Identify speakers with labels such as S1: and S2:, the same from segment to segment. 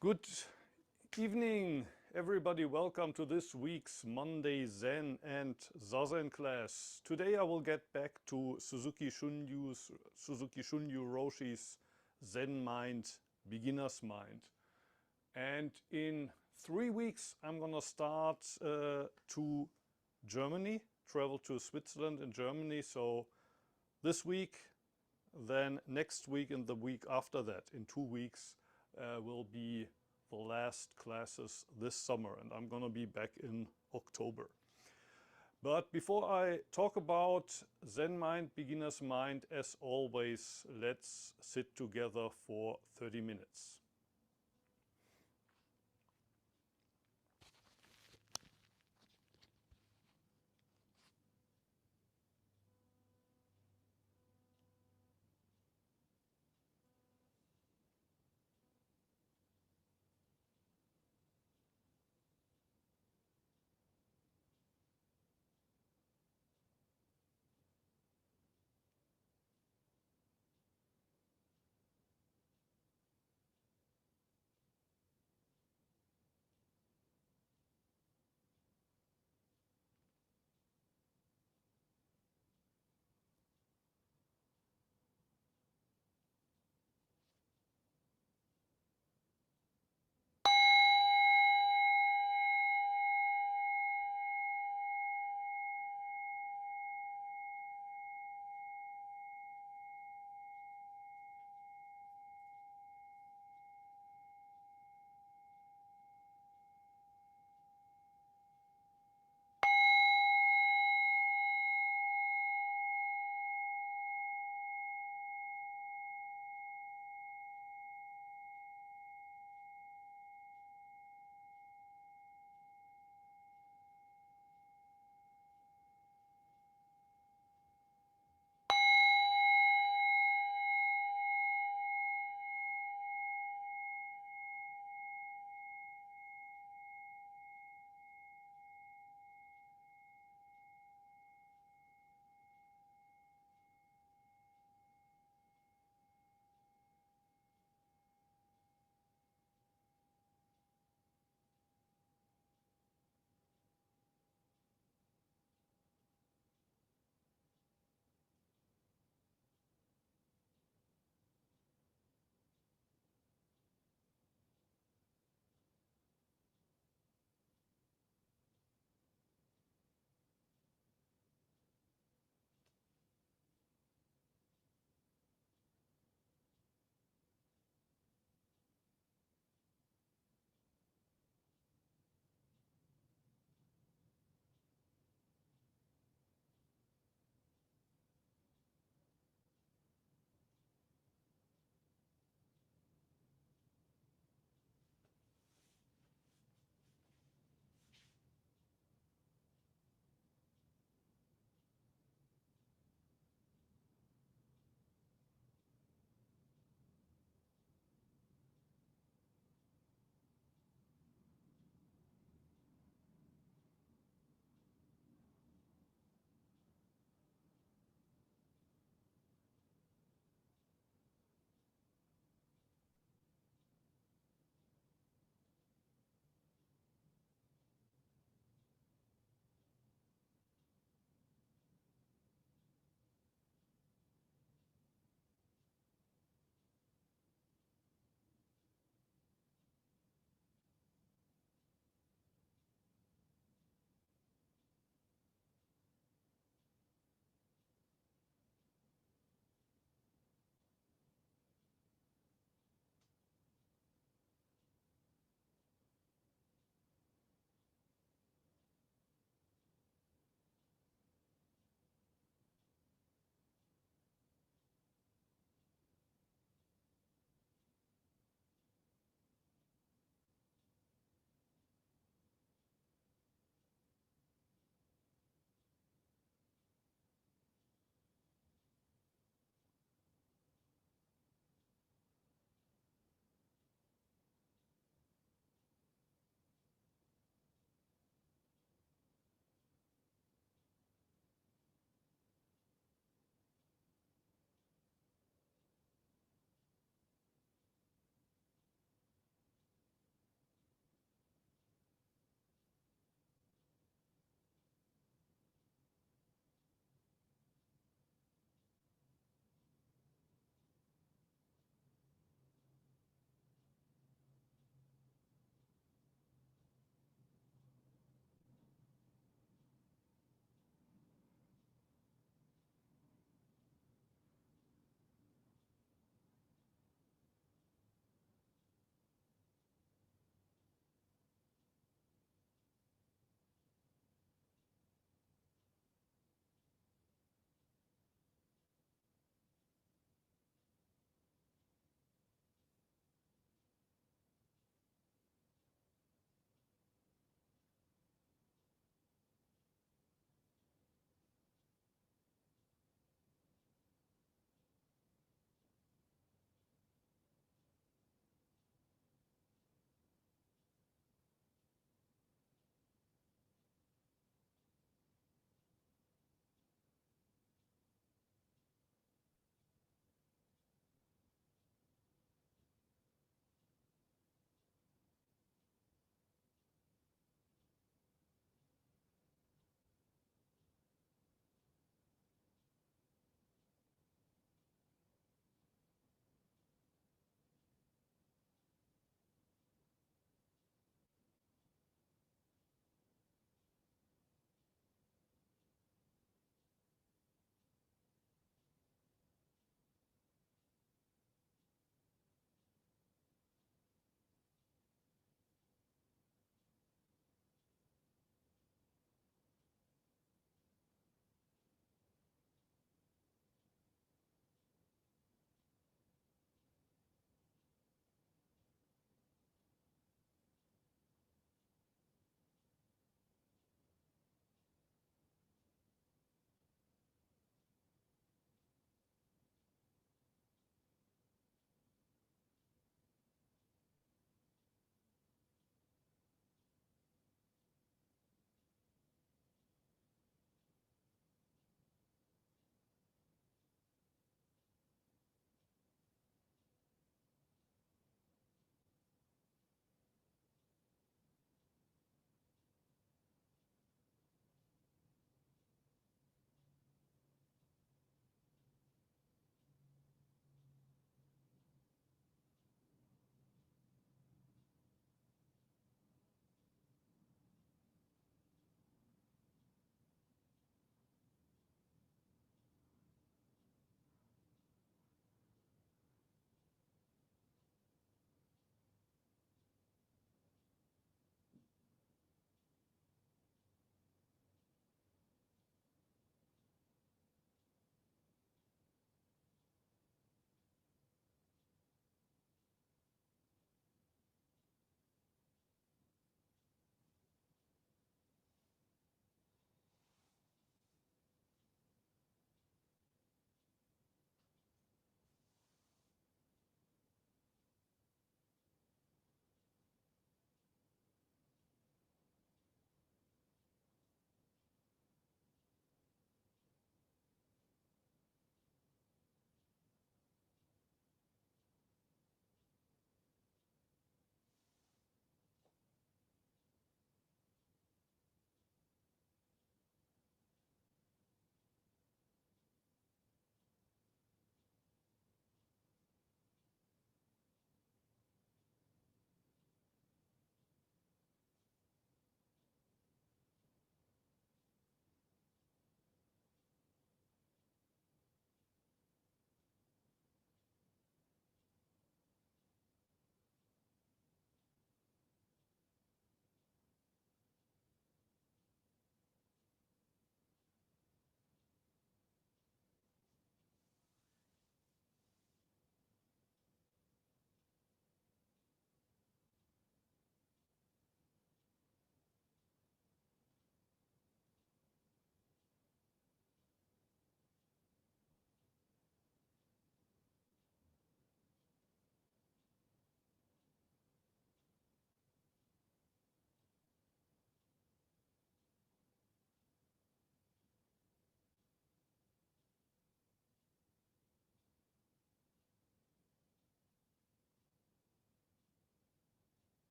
S1: Good evening, everybody. Welcome to this week's Monday Zen and Zazen class. Today I will get back to Suzuki Shunryu Roshi's Zen Mind, Beginner's Mind. And in 3 weeks I'm gonna start to Germany, travel to Switzerland and Germany. So this week, then next week and the week after that, in 2 weeks, will be the last classes this summer, and I'm gonna be back in October. But before I talk about Zen Mind, Beginner's Mind, as always, let's sit together for 30 minutes.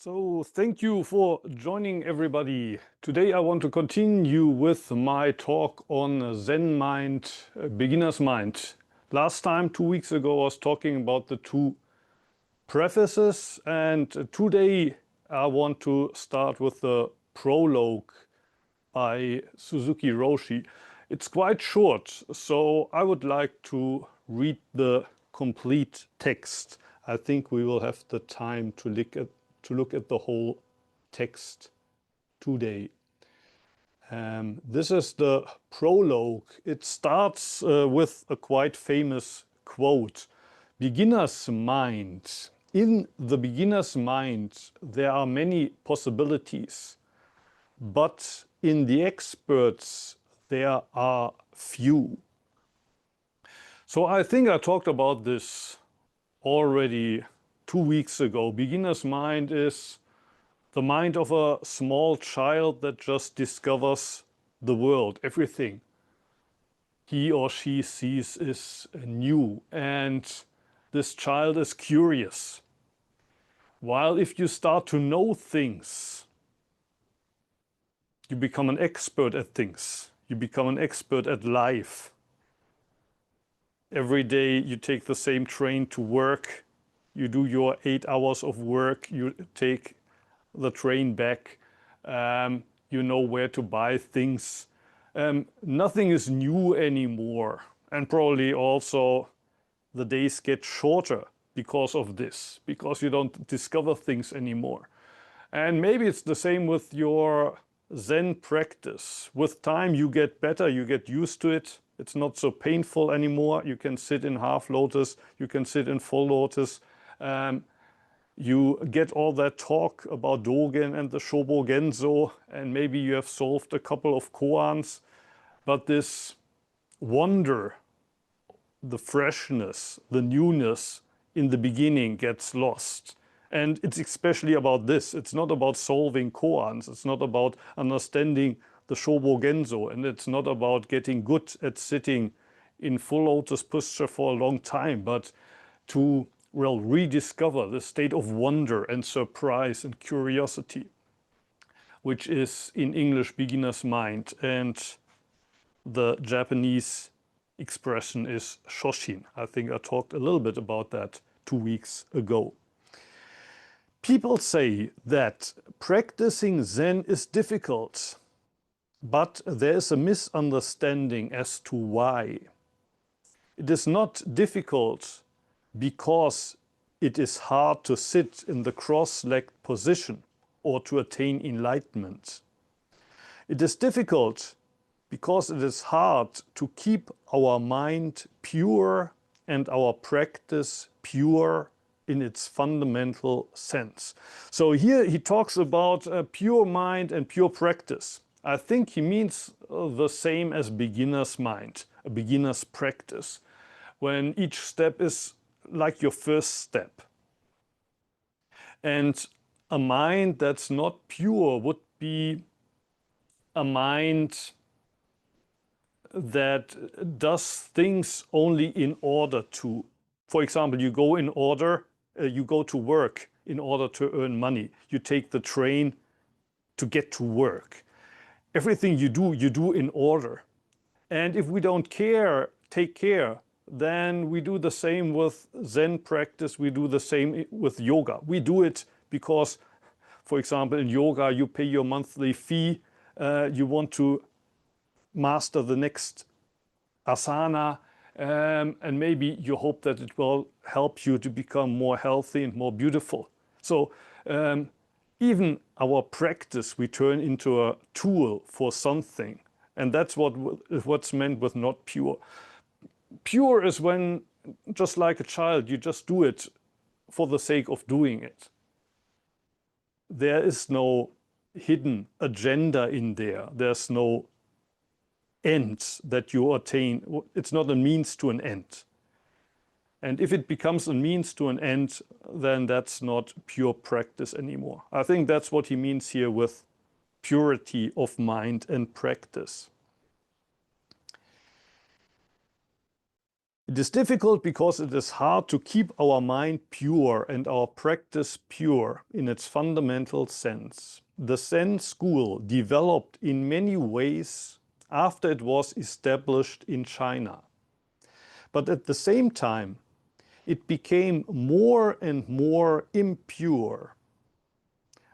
S1: So thank you for joining everybody. Today I want to continue with my talk on Zen mind, beginner's mind. Last time, 2 weeks ago, I was talking about the two prefaces, and today I want to start with the prologue by Suzuki Roshi. It's quite short, so I would like to read the complete text. I think we will have the time to look at the whole text today. This is the prologue. It starts with a quite famous quote. Beginner's mind. In the beginner's mind, there are many possibilities, but in the experts, there are few. So I think I talked about this already 2 weeks ago. Beginner's mind is the mind of a small child that just discovers the world. Everything he or she sees is new, and this child is curious. While if you start to know things, you become an expert at things. You become an expert at life. Every day you take the same train to work. You do your 8 hours of work. You take the train back. You know where to buy things. Nothing is new anymore. And probably also the days get shorter because of this, because you don't discover things anymore. And maybe it's the same with your Zen practice. With time you get better, you get used to it. It's not so painful anymore. You can sit in half lotus, you can sit in full lotus. You get all that talk about Dogen and the Shobo Genzo, and maybe you have solved a couple of koans, but this wonder, the freshness, the newness in the beginning gets lost. And it's especially about this. It's not about solving koans. It's not about understanding the Shobo Genzo. And it's not about getting good at sitting in full lotus posture for a long time, but to, well, rediscover the state of wonder and surprise and curiosity, which is in English beginner's mind. And the Japanese expression is shoshin. I think I talked a little bit about that 2 weeks ago. People say that practicing Zen is difficult, but there is a misunderstanding as to why. It is not difficult because it is hard to sit in the cross-legged position or to attain enlightenment. It is difficult because it is hard to keep our mind pure and our practice pure in its fundamental sense. So here he talks about a pure mind and pure practice. I think he means the same as beginner's mind, a beginner's practice, when each step is like your first step. And a mind that's not pure would be a mind that does things only in order to. For example, you go to work in order to earn money. You take the train to get to work. Everything you do in order. And if we don't take care, then we do the same with Zen practice. We do the same with yoga. We do it because, for example, in yoga, you pay your monthly fee. You want to master the next asana, and maybe you hope that it will help you to become more healthy and more beautiful. So even our practice we turn into a tool for something, and that's what's meant with not pure. Pure is when, just like a child, you just do it for the sake of doing it. There is no hidden agenda in there. There's no end that you attain. It's not a means to an end. And if it becomes a means to an end, then that's not pure practice anymore. I think that's what he means here with purity of mind and practice. It is difficult because it is hard to keep our mind pure and our practice pure in its fundamental sense. The Zen school developed in many ways after it was established in China. But at the same time, it became more and more impure.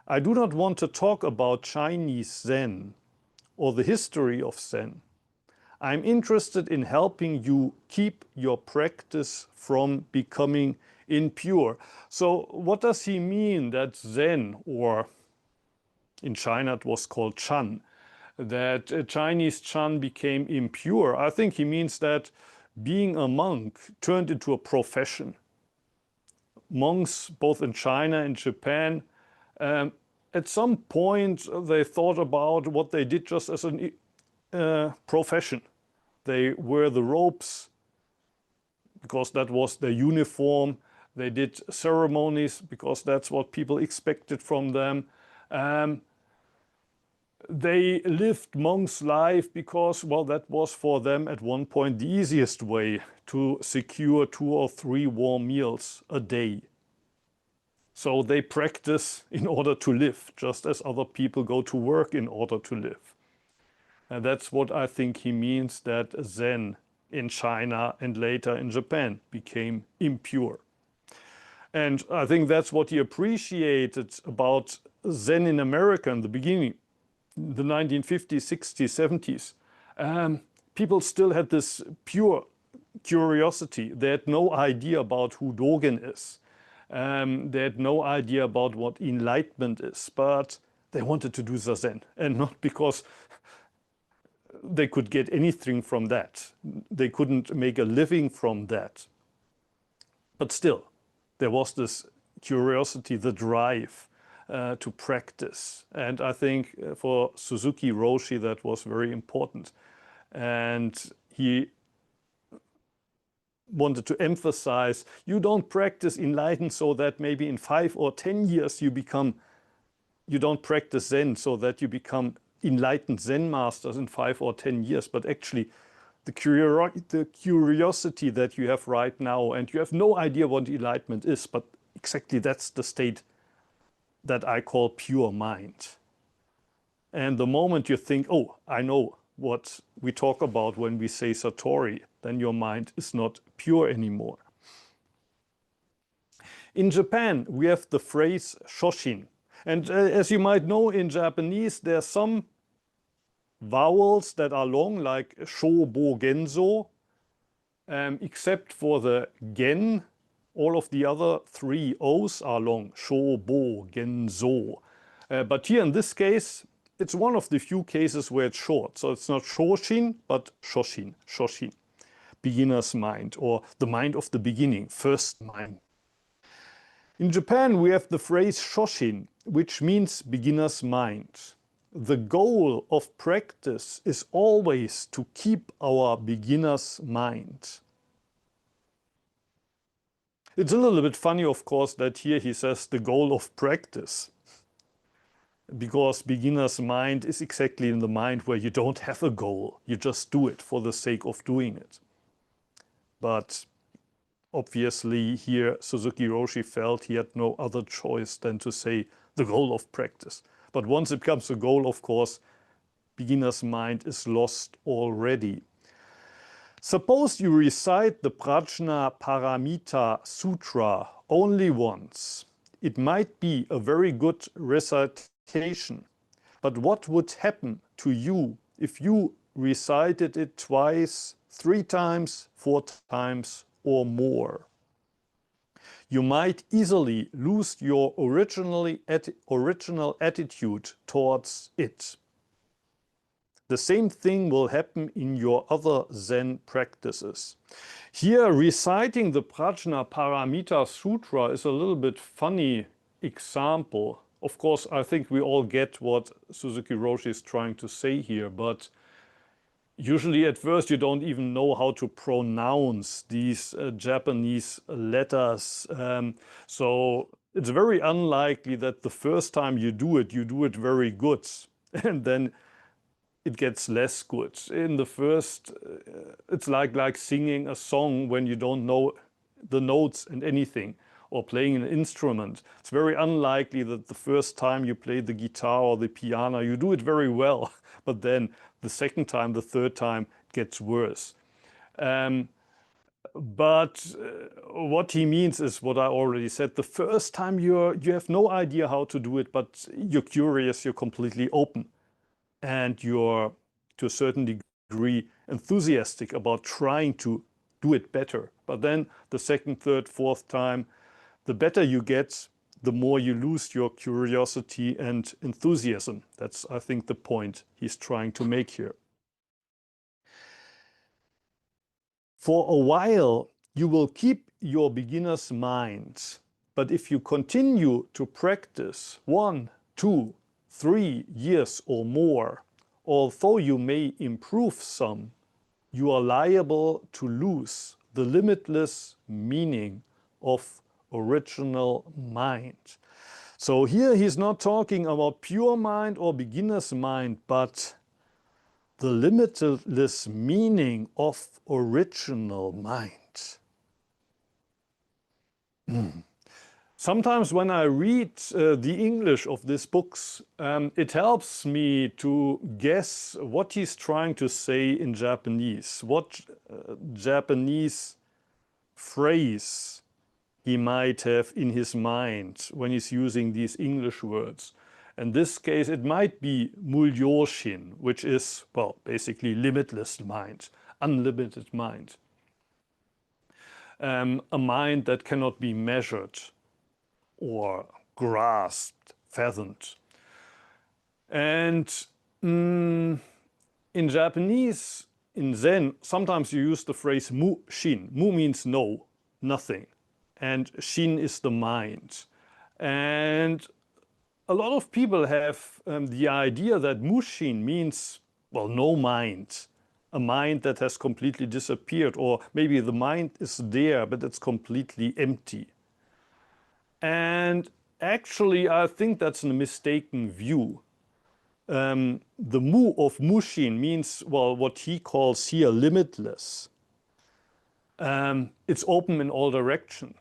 S1: I do not want to talk about Chinese Zen or the history of Zen. I'm interested in helping you keep your practice from becoming impure. So what does he mean that Zen, or in China it was called Chan, that Chinese Chan became impure? I think he means that being a monk turned into a profession. Monks, both in China and Japan, at some point they thought about what they did just as a profession. They wear the robes because that was their uniform. They did ceremonies because that's what people expected from them. They lived monk's life because, well, that was for them at one point the easiest way to secure 2 or 3 warm meals a day. So they practice in order to live, just as other people go to work in order to live. And that's what I think he means, that Zen in China and later in Japan became impure. And I think that's what he appreciated about Zen in America in the beginning, the 1950s, 60s, 70s. People still had this pure curiosity. They had no idea about who Dogen is. They had no idea about what enlightenment is, but they wanted to do Zazen, and not because they could get anything from that. They couldn't make a living from that. But still, there was this curiosity, the drive to practice. And I think for Suzuki Roshi that was very important. And he wanted to emphasize, you don't practice enlightened so that maybe in 5 or 10 years you don't practice Zen so that you become enlightened Zen masters in 5 or 10 years, but actually the curiosity that you have right now, and you have no idea what enlightenment is, but exactly that's the state that I call pure mind. And the moment you think, oh, I know what we talk about when we say Satori, then your mind is not pure anymore. In Japan, we have the phrase Shoshin. And as you might know, in Japanese, there are some vowels that are long, like sho, bo, genzo, except for the gen. All of the other 3 O's are long, sho, bo, genzo. But here in this case, it's one of the few cases where it's short. So it's not shoshin, but shoshin, shoshin. Beginner's mind, or the mind of the beginning, first mind. In Japan, we have the phrase shoshin, which means beginner's mind. The goal of practice is always to keep our beginner's mind. It's a little bit funny, of course, that here he says the goal of practice, because beginner's mind is exactly in the mind where you don't have a goal. You just do it for the sake of doing it. But obviously here Suzuki Roshi felt he had no other choice than to say the goal of practice. But once it becomes a goal, of course, beginner's mind is lost already. Suppose you recite the Prajna Paramita Sutra only once. It might be a very good recitation, but what would happen to you if you recited it twice, 3 times, 4 times, or more? You might easily lose your original attitude towards it. The same thing will happen in your other Zen practices. Here, reciting the Prajna Paramita Sutra is a little bit funny example. Of course, I think we all get what Suzuki Roshi is trying to say here, but usually at first you don't even know how to pronounce these Japanese letters. So it's very unlikely that the first time you do it very good. And then it gets less good. In the first, it's like singing a song when you don't know the notes and anything, or playing an instrument. It's very unlikely that the first time you play the guitar or the piano, you do it very well, but then the second time, the third time, it gets worse. But what he means is what I already said. The first time you have no idea how to do it, but you're curious, you're completely open, and you're to a certain degree enthusiastic about trying to do it better. But then the second, third, fourth time, the better you get, the more you lose your curiosity and enthusiasm. That's, I think, the point he's trying to make here. For a while, you will keep your beginner's mind, but if you continue to practice 1, 2, 3 years or more, although you may improve some, you are liable to lose the limitless meaning of original mind. So here he's not talking about pure mind or beginner's mind, but the limitless meaning of original mind. Sometimes when I read the English of these books, it helps me to guess what he's trying to say in Japanese, what Japanese phrase he might have in his mind when he's using these English words. In this case, it might be muryoshin, which is, well, basically limitless mind, unlimited mind. A mind that cannot be measured or grasped, fathomed. And in Japanese, in Zen, sometimes you use the phrase mu-shin. Mu means no, nothing. And shin is the mind. And a lot of people have the idea that mushin means, well, no mind. A mind that has completely disappeared, or maybe the mind is there, but it's completely empty. And actually, I think that's a mistaken view. The mu of mushin means, well, what he calls here limitless. It's open in all directions.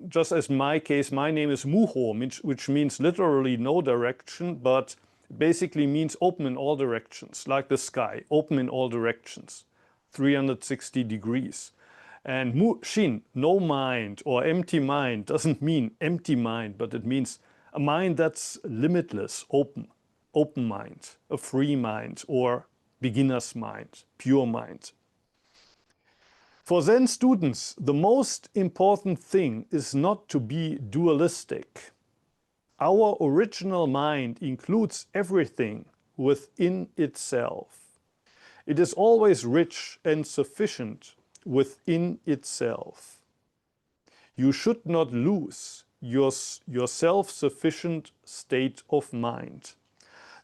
S1: Just as in my case, my name is Muho, which means literally no direction, but basically means open in all directions, like the sky, open in all directions, 360 degrees. And Mu-shin, no mind or empty mind, doesn't mean empty mind, but it means a mind that's limitless, open mind, a free mind, or beginner's mind, pure mind. For Zen students, the most important thing is not to be dualistic. Our original mind includes everything within itself. It is always rich and sufficient within itself. You should not lose your self-sufficient state of mind.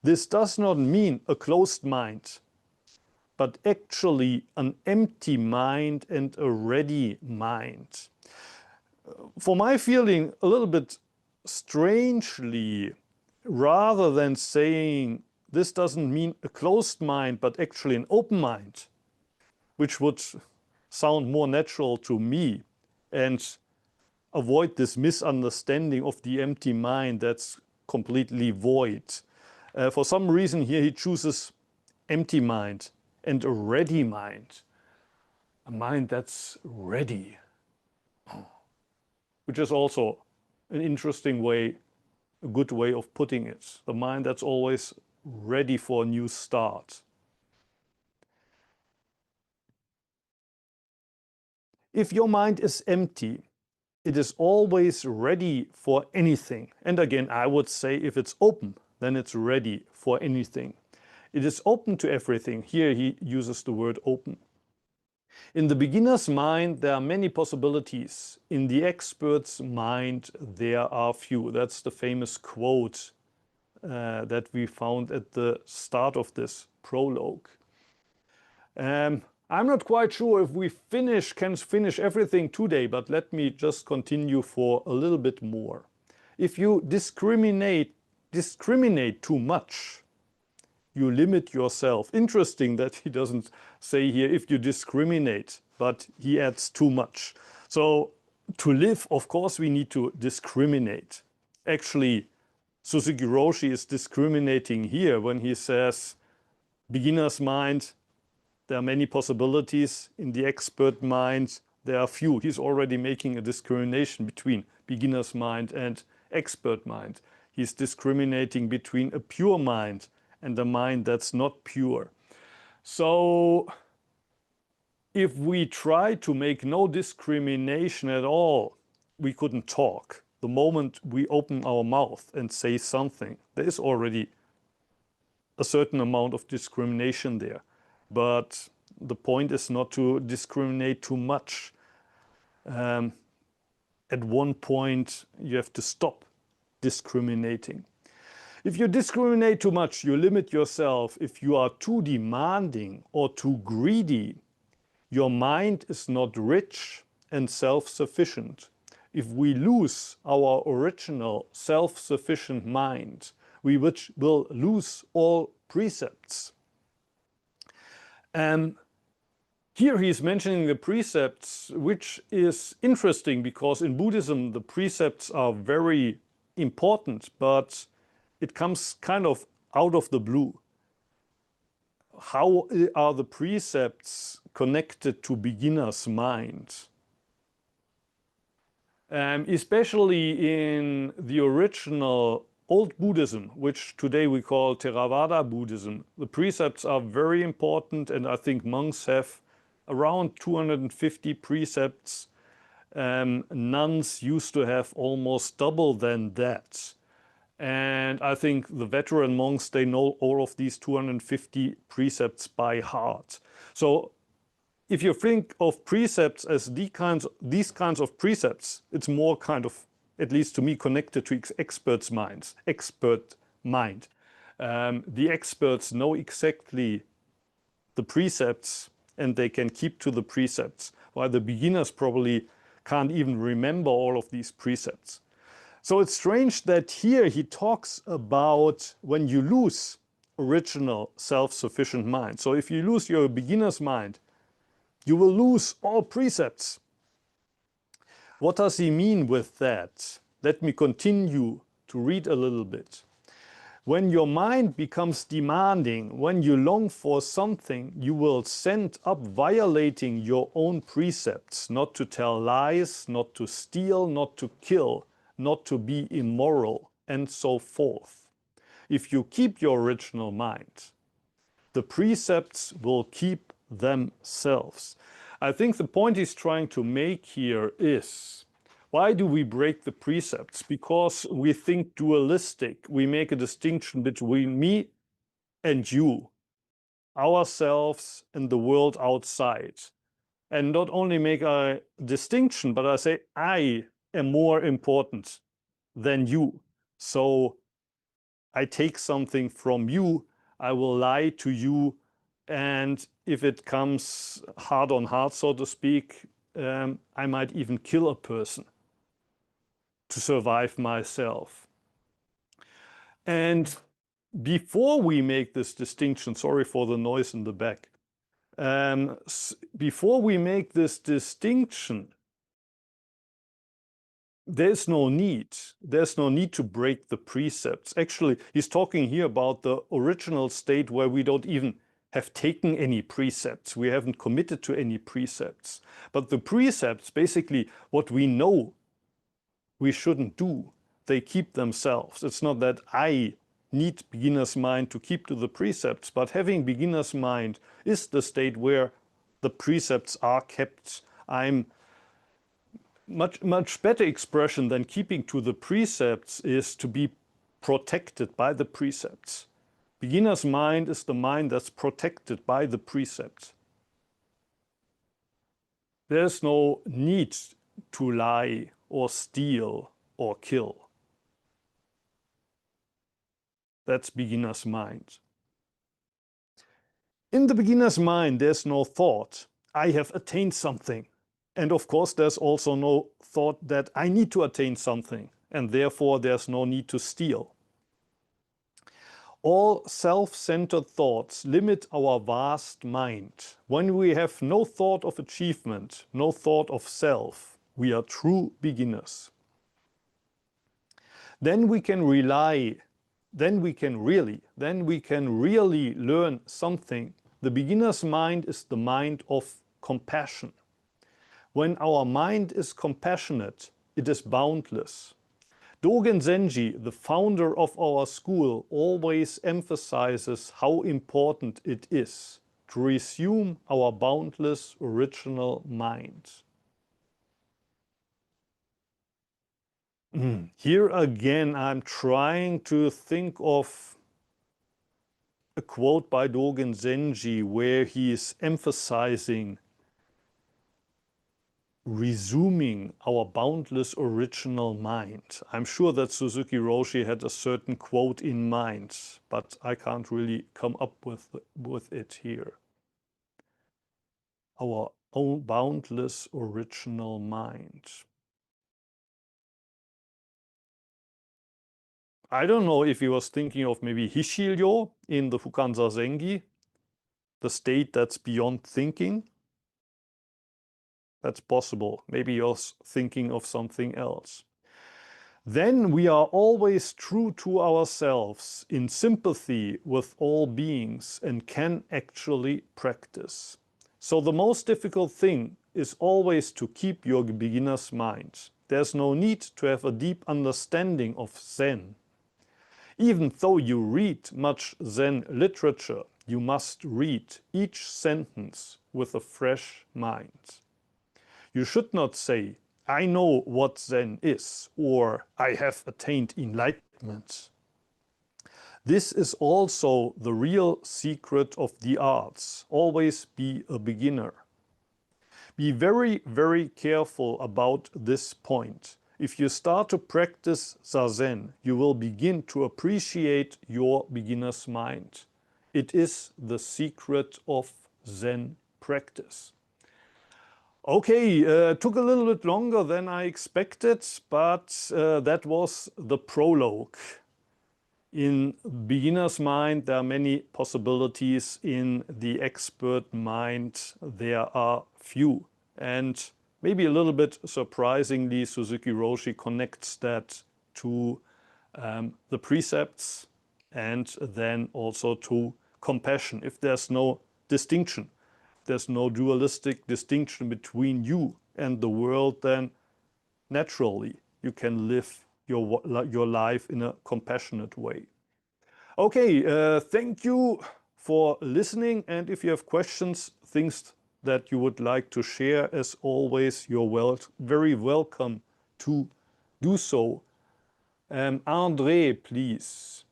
S1: This does not mean a closed mind, but actually an empty mind and a ready mind. For my feeling, a little bit strangely, rather than saying this doesn't mean a closed mind, but actually an open mind, which would sound more natural to me and avoid this misunderstanding of the empty mind that's completely void. For some reason here he chooses empty mind and a ready mind, a mind that's ready, which is also an interesting way, a good way of putting it. The mind that's always ready for a new start. If your mind is empty, it is always ready for anything. And again, I would say if it's open, then it's ready for anything. It is open to everything. Here he uses the word open. In the beginner's mind, there are many possibilities. In the expert's mind, there are few. That's the famous quote that we found at the start of this prologue. I'm not quite sure if we can finish everything today, but let me just continue for a little bit more. If you discriminate too much, you limit yourself. Interesting that he doesn't say here if you discriminate, but he adds too much. So to live, of course, we need to discriminate. Actually, Suzuki Roshi is discriminating here when he says, beginner's mind, there are many possibilities. In the expert mind, there are few. He's already making a discrimination between beginner's mind and expert mind. He's discriminating between a pure mind and a mind that's not pure. So if we try to make no discrimination at all, we couldn't talk. The moment we open our mouth and say something, there is already a certain amount of discrimination there. But the point is not to discriminate too much. At one point, you have to stop discriminating. If you discriminate too much, you limit yourself. If you are too demanding or too greedy, your mind is not rich and self-sufficient. If we lose our original self-sufficient mind, we will lose all precepts. Here he's mentioning the precepts, which is interesting because in Buddhism the precepts are very important, but it comes kind of out of the blue. How are the precepts connected to beginner's mind? Especially in the original old Buddhism, which today we call Theravada Buddhism, the precepts are very important, and I think monks have around 250 precepts. Nuns used to have almost double than that. And I think the veteran monks, they know all of these 250 precepts by heart. So if you think of precepts as these kinds of precepts, it's more kind of, at least to me, connected to expert mind. The experts know exactly the precepts and they can keep to the precepts, while the beginners probably can't even remember all of these precepts. So it's strange that here he talks about when you lose original self-sufficient mind. So if you lose your beginner's mind, you will lose all precepts. What does he mean with that? Let me continue to read a little bit. When your mind becomes demanding, when you long for something, you will end up violating your own precepts, not to tell lies, not to steal, not to kill, not to be immoral, and so forth. If you keep your original mind, the precepts will keep themselves. I think the point he's trying to make here is, why do we break the precepts? Because we think dualistic. We make a distinction between me and you, ourselves and the world outside. And not only make a distinction, but I say, I am more important than you. So I take something from you, I will lie to you, and if it comes hard on hard, so to speak, I might even kill a person to survive myself. And before we make this distinction, sorry for the noise in the back, before we make this distinction, there's no need to break the precepts. Actually, he's talking here about the original state where we don't even have taken any precepts. We haven't committed to any precepts. But the precepts, basically what we know we shouldn't do, they keep themselves. It's not that I need beginner's mind to keep to the precepts, but having beginner's mind is the state where the precepts are kept. I'm much better expression than keeping to the precepts is to be protected by the precepts. Beginner's mind is the mind that's protected by the precepts. There's no need to lie or steal or kill. That's beginner's mind. In the beginner's mind, there's no thought, I have attained something. And of course, there's also no thought that I need to attain something, and therefore there's no need to steal. All self-centered thoughts limit our vast mind. When we have no thought of achievement, no thought of self, we are true beginners. Then we can really learn something. The beginner's mind is the mind of compassion. When our mind is compassionate, it is boundless. Dogen Zenji, the founder of our school, always emphasizes how important it is to resume our boundless original mind. Here again, I'm trying to think of a quote by Dogen Zenji where he is emphasizing resuming our boundless original mind. I'm sure that Suzuki Roshi had a certain quote in mind, but I can't really come up with it here. Our own boundless original mind. I don't know if he was thinking of maybe Hishiryo in the Fukan Zazengi, the state that's beyond thinking. That's possible. Maybe you're thinking of something else. Then we are always true to ourselves, in sympathy with all beings, and can actually practice. So the most difficult thing is always to keep your beginner's mind. There's no need to have a deep understanding of Zen. Even though you read much Zen literature, you must read each sentence with a fresh mind. You should not say, I know what Zen is, or I have attained enlightenment. This is also the real secret of the arts. Always be a beginner. Be very, very careful about this point. If you start to practice Zazen, you will begin to appreciate your beginner's mind. It is the secret of Zen practice. Okay, took a little bit longer than I expected, but that was the prologue. In beginner's mind, there are many possibilities. In the expert mind, there are few. And maybe a little bit surprisingly, Suzuki Roshi connects that to the precepts and then also to compassion. If there's no distinction, there's no dualistic distinction between you and the world, then naturally you can live your life in a compassionate way. Okay, thank you for listening, and if you have questions, things that you would like to share, as always, you're very welcome to do so. Andre, please.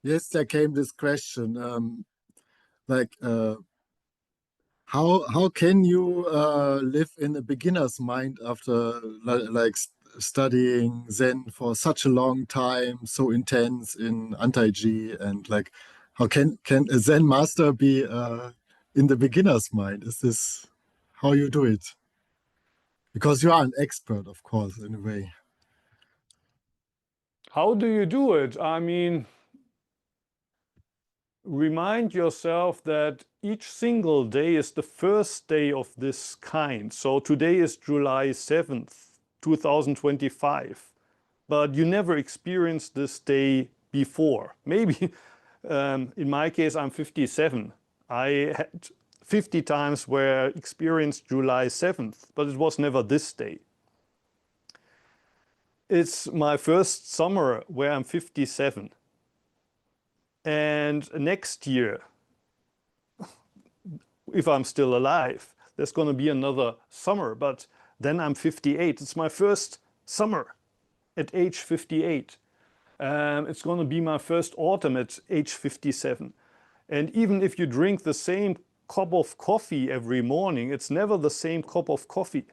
S2: Yes, there came this question, like how can you live in a beginner's mind after like studying Zen for such a long time, so intense in anti-G, and like how can a Zen master be in the beginner's mind? Is this how you do it? Because you are an expert, of course, in a way.
S1: How do you do it? I mean, remind yourself that each single day is the first day of this kind. So today is July 7th, 2025, but you never experienced this day before. Maybe in my case, I'm 57. I had 50 times where I experienced July 7th, but it was never this day. It's my first summer where I'm 57. And next year, if I'm still alive, there's going to be another summer, but then I'm 58. It's my first summer at age 58. It's going to be my first autumn at age 57. And even if you drink the same cup of coffee every morning, it's never the same cup of coffee.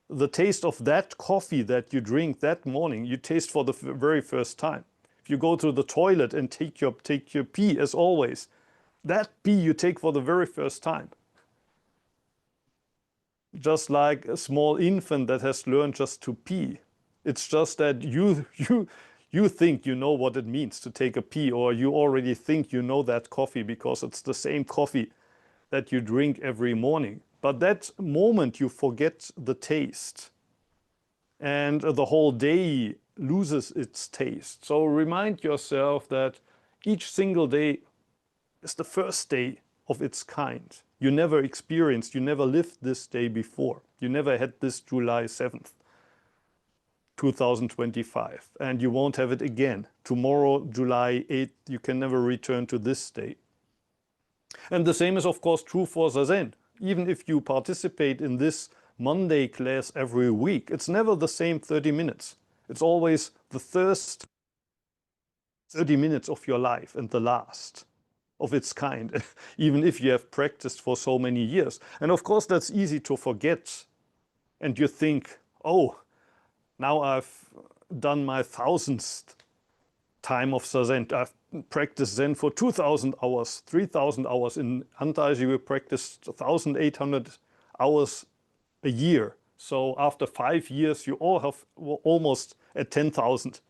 S1: The taste of that coffee that you drink that morning, you taste for the very first time. If you go to the toilet and take your pee, as always, that pee you take for the very first time. Just like a small infant that has learned just to pee. It's just that you You think you know what it means to take a pee, or you already think you know that coffee because it's the same coffee that you drink every morning. But that moment you forget the taste, and the whole day loses its taste. So remind yourself that each single day is the first day of its kind. You never experienced, you never lived this day before. You never had this July 7th, 2025, and you won't have it again. Tomorrow, July 8th, you can never return to this day. And the same is, of course, true for Zazen. Even if you participate in this Monday class every week, it's never the same 30 minutes. It's always the first 30 minutes of your life and the last of its kind, even if you have practiced for so many years. And of course, that's easy to forget. And you think, oh, now I've done my 1000th time of Zazen. I've practiced Zen for 2000 hours, 3000 hours. In Antaiji, we practiced 1800 hours a year. So after 5 years, you all have almost at 10,000.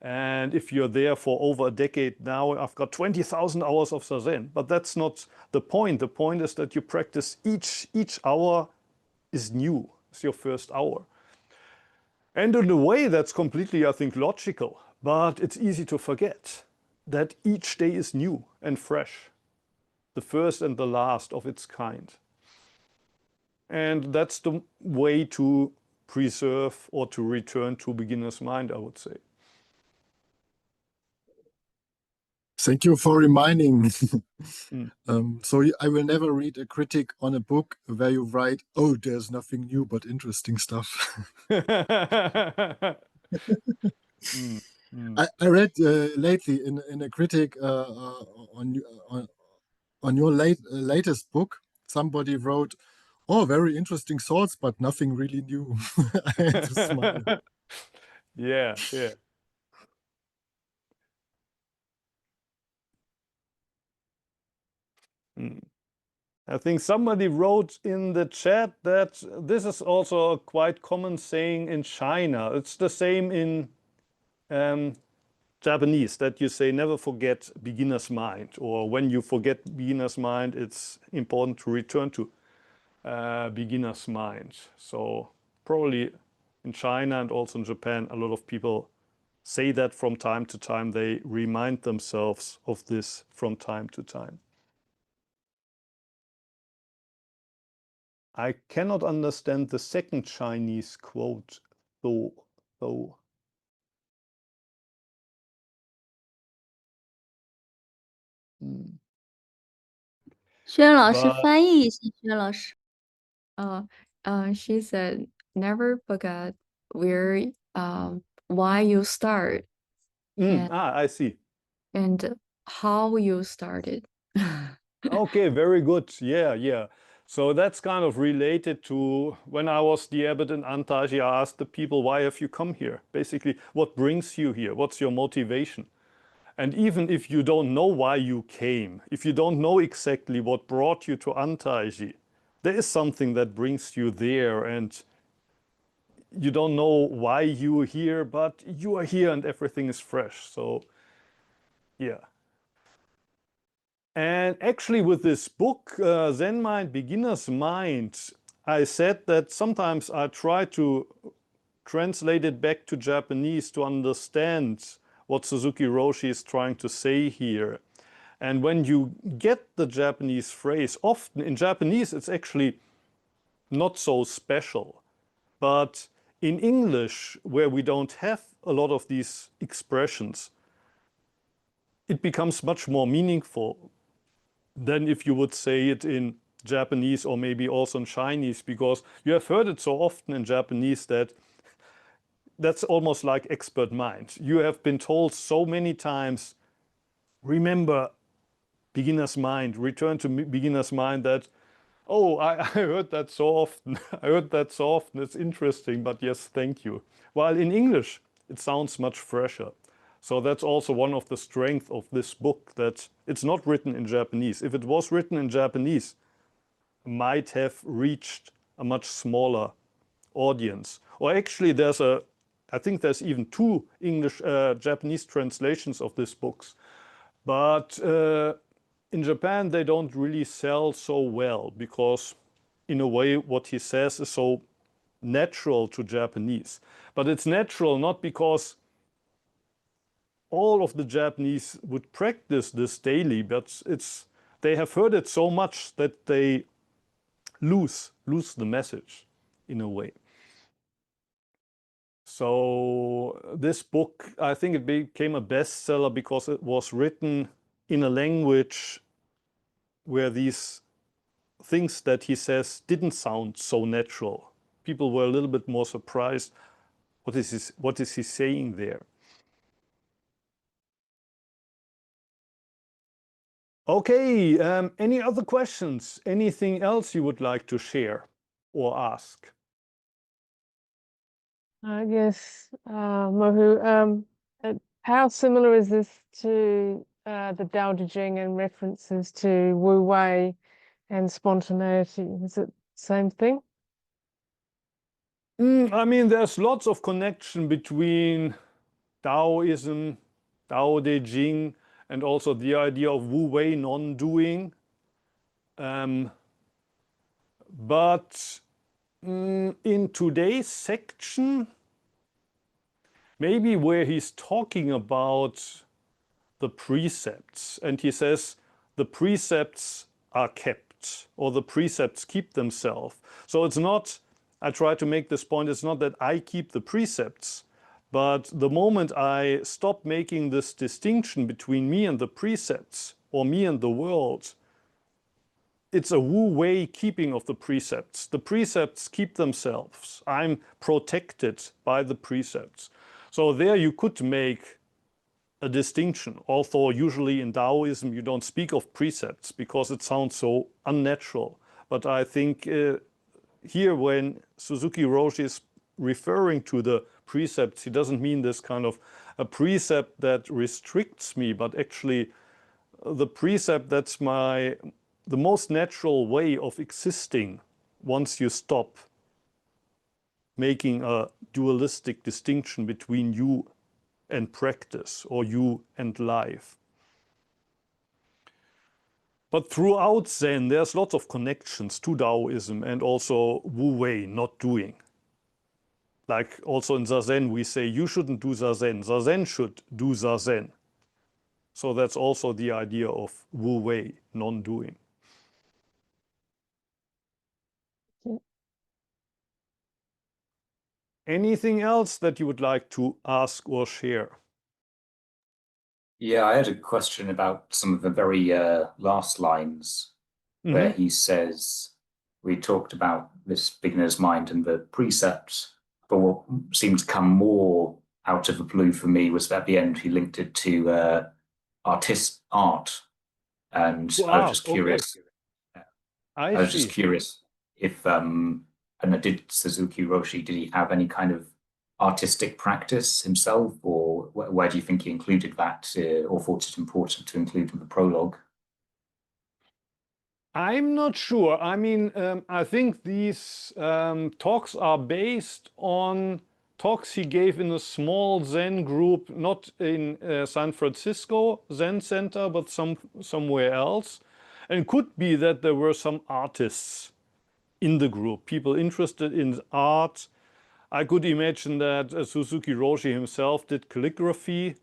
S1: And if you're there for over a decade now, I've got 20,000 hours of Zazen. But that's not the point. The point is that you practice each hour is new. It's your first hour. And in a way, that's completely, I think, logical. But it's easy to forget that each day is new and fresh, the first and the last of its kind. And that's the way to preserve or to return to beginner's mind, I would say.
S2: Thank you for reminding.
S1: Mm.
S2: So I will never read a critic on a book where you write, "Oh, there's nothing new but interesting stuff."
S1: Mm, mm.
S2: I read lately in a critic on on on your latest book. Somebody wrote, "Oh, very interesting thoughts, but nothing really new." I had to smile.
S1: Yeah, yeah. Mm. I think somebody wrote in the chat that this is also a quite common saying in China. It's the same in um, Japanese, that you say never forget beginner's mind, or when you forget beginner's mind, it's important to return to beginner's mind. So probably in China and also in Japan, a lot of people say that from time to time. They remind themselves of this from time to time. I cannot understand the second Chinese quote, though. 嗯
S3: 轩老师
S1: But
S3: 翻译一下，轩老师。She said, never forget where, why you start and
S1: I see.
S3: and how you started.
S1: Okay, very good. Yeah, yeah. So that's kind of related to when I was the abbot in Antaji, I asked the people, why have you come here? Basically, what brings you here? What's your motivation? And even if you don't know why you came, if you don't know exactly what brought you to Antaiji, there is something that brings you there, and you don't know why you're here, but you are here and everything is fresh. So, yeah. And actually, with this book, Zen Mind, Beginner's Mind, I said that sometimes I try to translate it back to Japanese to understand what Suzuki Roshi is trying to say here. And when you get the Japanese phrase, often in Japanese it's actually not so special. But in English, where we don't have a lot of these expressions, it becomes much more meaningful than if you would say it in Japanese or maybe also in Chinese, because you have heard it so often in Japanese that that's almost like expert mind. You have been told so many times, remember beginner's mind, return to beginner's mind, that, oh, I heard that so often. I heard that so often. It's interesting, but yes, thank you. While in English, it sounds much fresher. So that's also one of the strengths of this book, that it's not written in Japanese. If it was written in Japanese, it might have reached a much smaller audience. Or actually, there's a I think there's even two Japanese translations of these books. But in Japan, they don't really sell so well because, in a way, what he says is so natural to Japanese. But it's natural not because all of the Japanese would practice this daily, but they have heard it so much that they lose the message in a way. So this book, I think it became a bestseller because it was written in a language where these things that he says didn't sound so natural. People were a little bit more surprised. What is he saying there? Okay, any other questions? Anything else you would like to share or ask?
S4: Yes, Mohu, how similar is this to the Tao Te Ching and references to Wu Wei and spontaneity? Is it the same thing?
S1: I mean, there's lots of connection between Taoism, Tao Te Ching, and also the idea of Wu Wei non-doing. But in today's section, maybe where he's talking about the precepts, and he says the precepts are kept, or the precepts keep themselves. So it's not, I try to make this point, it's not that I keep the precepts, but the moment I stop making this distinction between me and the precepts, or me and the world, it's a Wu Wei keeping of the precepts. The precepts keep themselves. I'm protected by the precepts. So there you could make a distinction, although usually in Taoism you don't speak of precepts because it sounds so unnatural. But I think here when Suzuki Roshi is referring to the precepts, he doesn't mean this kind of a precept that restricts me, but actually the precept that's the most natural way of existing once you stop making a dualistic distinction between you and practice, or you and life. But throughout Zen, there's lots of connections to Taoism and also Wu Wei, not doing. Like also in Zazen, we say you shouldn't do Zazen, Zazen should do Zazen. So that's also the idea of Wu Wei, non-doing. Anything else that you would like to ask or share?
S5: Yeah, I had a question about some of the very last lines where he says, we talked about this beginner's mind and the precepts, but what seemed to come more out of the blue for me was that at the end he linked it to art. And I was just curious.
S1: Okay.
S5: I was just curious if and did Suzuki Roshi, did he have any kind of artistic practice himself, or where do you think he included that, or thought it important to include in the prologue?
S1: I'm not sure. I mean, I think these talks are based on talks he gave in a small Zen group, not in San Francisco Zen Center, but somewhere else. And it could be that there were some artists in the group, people interested in art. I could imagine that Suzuki Roshi himself did calligraphy,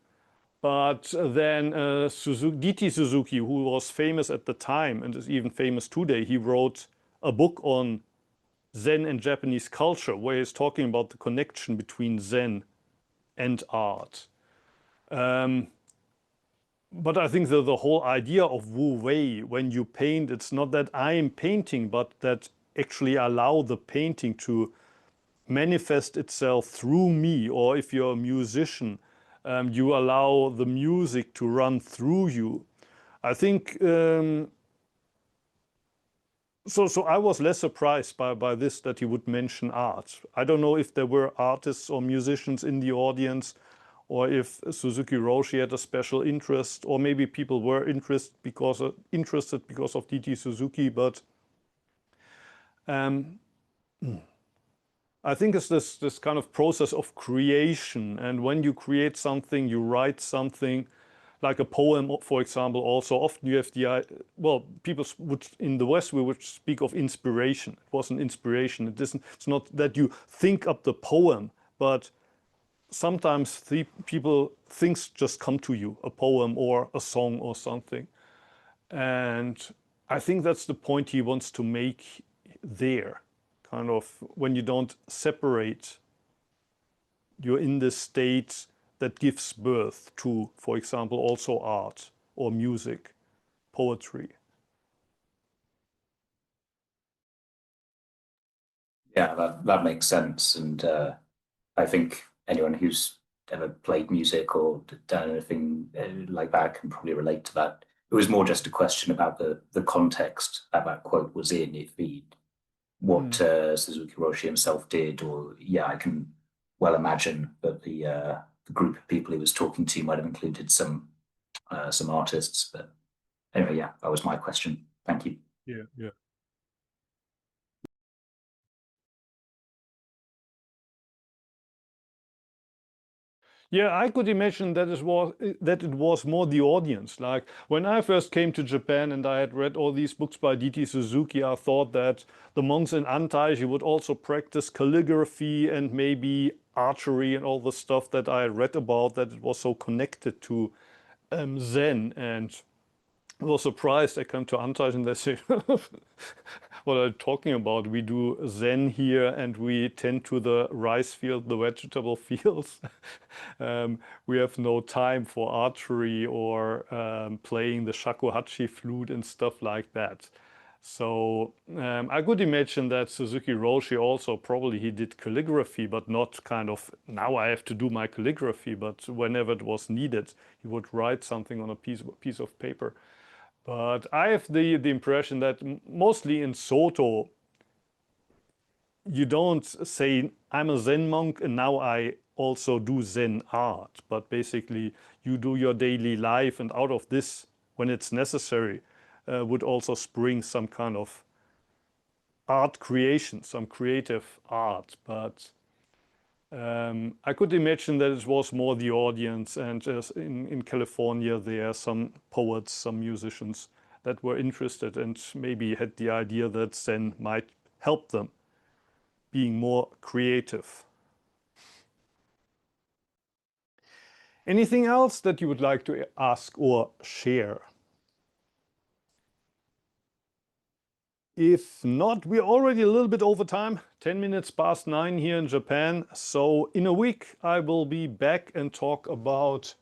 S1: but then D.T. Suzuki, who was famous at the time and is even famous today, he wrote a book on Zen and Japanese culture, where he's talking about the connection between Zen and art. But I think the whole idea of Wu Wei, when you paint, it's not that I'm painting, but that actually allow the painting to manifest itself through me. Or if you're a musician, you allow the music to run through you. I think so I was less surprised by this, that he would mention art. I don't know if there were artists or musicians in the audience, or if Suzuki Roshi had a special interest, or maybe people were interested because of D.T. Suzuki, but I I think it's this kind of process of creation. And when you create something, you write something, like a poem, for example, also often you have well, people would, in the West, we would speak of inspiration. It was an inspiration. It's not that you think up the poem, but sometimes things just come to you, a poem or a song or something. And I think that's the point he wants to make there, kind of when you don't separate, you're in this state that gives birth to, for example, also art or music, poetry.
S5: Yeah, that makes sense. And I think anyone who's ever played music or done anything like that can probably relate to that. It was more just a question about the context that quote was in, if he, what Suzuki Roshi himself did, or yeah, I can well imagine that the group of people he was talking to might have included some artists. But anyway, yeah, that was my question. Thank you.
S1: Yeah, yeah. Yeah, I could imagine that it was more the audience. Like when I first came to Japan and I had read all these books by D.T. Suzuki, I thought that the monks in Antaiji would also practice calligraphy and maybe archery and all the stuff that I read about, that it was so connected to Zen. And I was surprised. I come to Antaiji and they say, what are you talking about? We do Zen here and we tend to the rice field, the vegetable fields. We have no time for archery or playing the shakuhachi flute and stuff like that. So I could imagine that Suzuki Roshi also probably he did calligraphy, but not kind of, now I have to do my calligraphy, but whenever it was needed, he would write something on a piece of paper. But I have the impression that mostly in Soto, you don't say, I'm a Zen monk and now I also do Zen art. But basically, you do your daily life, and out of this, when it's necessary, would also spring some kind of art creation, some creative art. But I could imagine that it was more the audience, and in California there are some poets, some musicians that were interested and maybe had the idea that Zen might help them being more creative. Anything else that you would like to ask or share? If not, we're already a little bit over time, 10 minutes past 9 here in Japan. So in a week, I will be back and talk about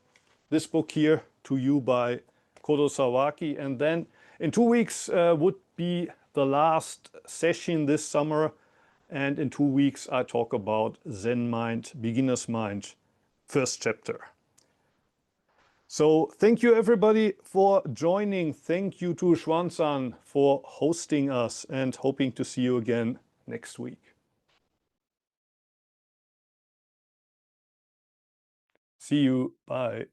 S1: this book here, To You by Kodo Sawaki. And then in 2 weeks would be the last session this summer. And in 2 weeks, I talk about Zen Mind, Beginner's Mind, first chapter. So thank you everybody for joining. Thank you to Xuan-san for hosting us, and hoping to see you again next week. See you. Bye.